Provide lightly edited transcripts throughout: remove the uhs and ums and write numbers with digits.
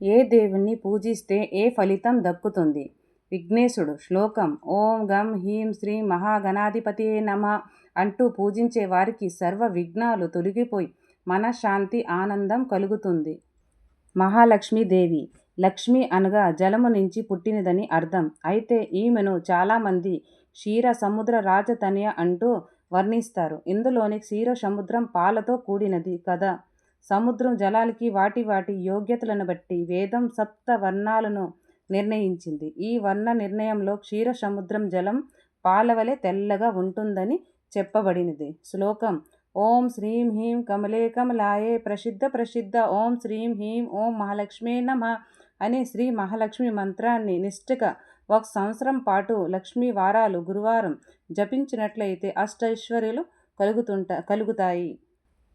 ఏ దేవుణ్ణి పూజిస్తే ఏ ఫలితం దక్కుతుంది? విఘ్నేశుడు. శ్లోకం: ఓం గం హ్రీం శ్రీం మహాగణాధిపతియే నమః అంటూ పూజించే వారికి సర్వ విఘ్నాలు తొలగిపోయి మనశ్శాంతి, ఆనందం కలుగుతుంది. మహాలక్ష్మీదేవి. లక్ష్మి అనగా జలము నుంచి పుట్టినదని అర్థం. అయితే ఈమెను చాలామంది క్షీర సముద్ర రాజతనయ అంటూ వర్ణిస్తారు. ఇందులోని క్షీర సముద్రం పాలతో కూడినది కదా. సముద్రం జలాలకి వాటి వాటి యోగ్యతలను బట్టి వేదం సప్త వర్ణాలను నిర్ణయించింది. ఈ వర్ణ నిర్ణయంలో క్షీర సముద్రం జలం పాలవలె తెల్లగా ఉంటుందని చెప్పబడినది. శ్లోకం: ఓం శ్రీం హ్రీం కమలే కమలాయే ప్రసిద్ధ ప్రసిద్ధ ఓం శ్రీం హ్రీం ఓం మహాలక్ష్మే నమః అనే శ్రీ మహాలక్ష్మి మంత్రాన్ని నిష్ఠగా 1 సంవత్సరం పాటు లక్ష్మీ వారాలు గురువారం జపించినట్లయితే అష్టైశ్వర్యాలు కలుగుతాయి.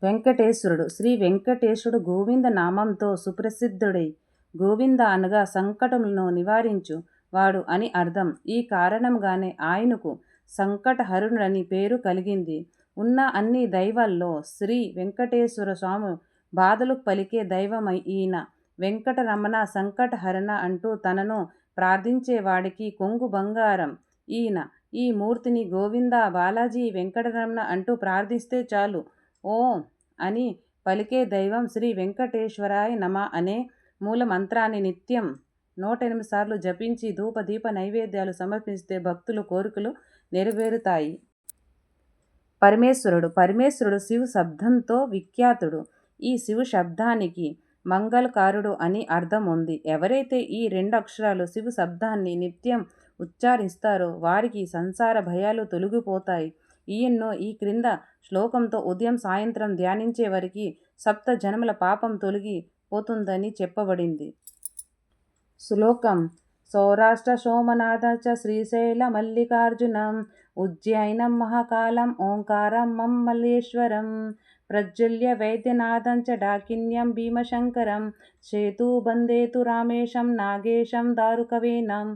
వెంకటేశ్వరుడు. శ్రీ వెంకటేశుడు గోవింద నామంతో సుప్రసిద్ధుడై గోవింద అనగా సంకటములను నివారించు వాడు అని అర్థం. ఈ కారణంగానే ఆయనకు సంకటహరుడని పేరు కలిగింది. ఉన్న అన్ని దైవాల్లో శ్రీ వెంకటేశ్వర స్వామి బాధలు పలికే దైవమై ఈయన. వెంకటరమణ సంకటహరణ అంటూ తనను ప్రార్థించేవాడికి కొంగు బంగారం ఈయన. ఈ మూర్తిని గోవింద బాలాజీ వెంకటరమణ అంటూ ప్రార్థిస్తే చాలు ఓం అని పలికే దైవం శ్రీ వెంకటేశ్వరాయ నమః అనే మూల మంత్రాన్ని నిత్యం 108 సార్లు జపించి ధూప దీప నైవేద్యాలు సమర్పిస్తే భక్తుల కోరికలు నెరవేరుతాయి. పరమేశ్వరుడు. పరమేశ్వరుడు శివ శబ్దంతో విఖ్యాతుడు. ఈ శివ శబ్దానికి మంగళకారుడు అని అర్థం ఉంది. ఎవరైతే ఈ 2 అక్షరాలు శివ శబ్దాన్ని నిత్యం ఉచ్చారిస్తారో వారికి సంసార భయాలు తొలగిపోతాయి. ఈయన్ను ఈ క్రింద శ్లోకంతో ఉదయం సాయంత్రం ధ్యానించే వారికి 7 జన్మల పాపం తొలగిపోతుందని చెప్పబడింది. శ్లోకం: సౌరాష్ట్ర సోమనాథ చ శ్రీశైల మల్లికార్జునం ఉజ్జయినం మహాకాలం ఓంకారం మమ్మల్లేశ్వరం ప్రజ్వల్య వైద్యనాథం చ డాకిన్యం భీమశంకరం సేతు బందేతు రామేశం నాగేశం దారుకవేనం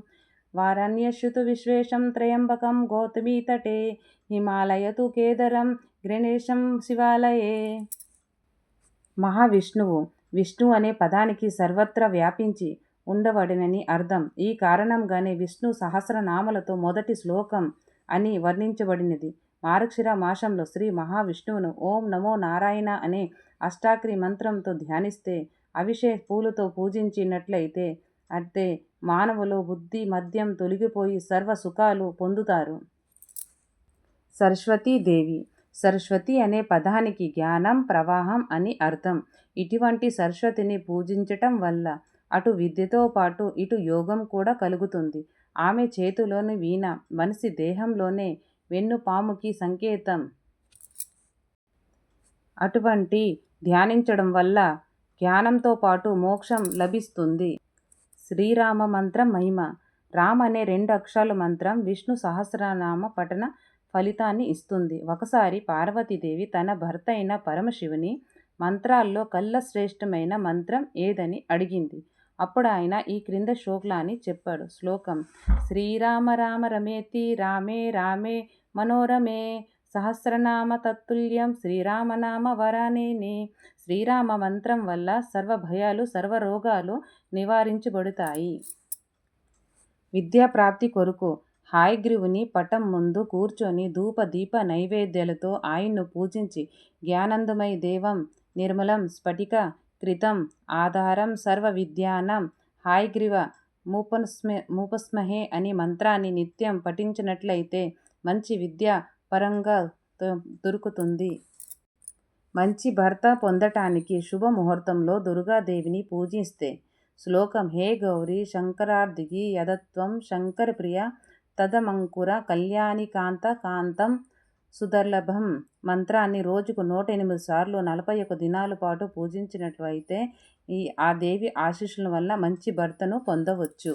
వారణ్యశ్రుతు విశ్వేశం త్రయంబకం గౌతమీతటే హిమాలయతు కేదరం గణేశం శివాలయే. మహావిష్ణువు. విష్ణు అనే పదానికి సర్వత్రా వ్యాపించి ఉండవడనని అర్థం. ఈ కారణంగానే విష్ణు సహస్రనామాలతో మొదటి శ్లోకం అని వర్ణించబడినది. మార్గశిర మాసంలో శ్రీ మహావిష్ణువును ఓం నమో నారాయణ అనే అష్టాక్షరి మంత్రంతో ధ్యానిస్తే, అభిషేక పూలతో పూజించినట్లయితే అంటే మానవులు బుద్ధి మద్యం తొలగిపోయి సర్వ సుఖాలు పొందుతారు. సరస్వతీదేవి. సరస్వతి అనే పదానికి జ్ఞానం, ప్రవాహం అని అర్థం. ఇటువంటి సరస్వతిని పూజించటం వల్ల అటు విద్యతో పాటు ఇటు యోగం కూడా కలుగుతుంది. ఆమె చేతిలోని వీణ మనిషి దేహంలోనే వెన్నుపాముకి సంకేతం. అటువంటి ధ్యానించడం వల్ల జ్ఞానంతో పాటు మోక్షం లభిస్తుంది. శ్రీరామ మంత్రం మహిమ. రామ్ అనే 2 అక్షరాల మంత్రం విష్ణు సహస్రనామ పఠన ఫలితాన్ని ఇస్తుంది. ఒకసారి పార్వతీదేవి తన భర్త అయిన పరమశివుని మంత్రాల్లో కల్లా శ్రేష్టమైన మంత్రం ఏదని అడిగింది. అప్పుడు ఆయన ఈ క్రింద శ్లోకాన్ని చెప్పాడు. శ్లోకం: శ్రీరామ రామ రమేతి రామే రామే మనోరమే సహస్రనామ తత్తుల్యం శ్రీరామనామ వరానేనే. శ్రీరామ మంత్రం వల్ల సర్వ భయాలు సర్వ రోగాలు నివారించబడతాయి. విద్యాప్రాప్తి కొరకు హయగ్రీవుని పటం ముందు కూర్చొని ధూప దీప నైవేద్యాలతో ఆయన్ను పూజించి జ్ఞానందమయ దేవం నిర్మలం స్ఫటిక కృతం ఆధారం సర్వ విద్యానాం హయగ్రీవ మూపస్మహే అనే మంత్రాన్ని నిత్యం పఠించినట్లయితే మంచి విద్య పరంగా దొరుకుతుంది. మంచి భర్త పొందటానికి శుభముహూర్తంలో దుర్గాదేవిని పూజిస్తే. శ్లోకం: హే గౌరీ శంకరార్థికి యదత్వం శంకర ప్రియ తదమంకుర కళ్యాణి కాంత కాంతం సుదర్లభం మంత్రాన్ని రోజుకు 108 సార్లు 41 దినాల పాటు పూజించినట్లయితే ఆ దేవి ఆశీస్సుల వల్ల మంచి భర్తను పొందవచ్చు.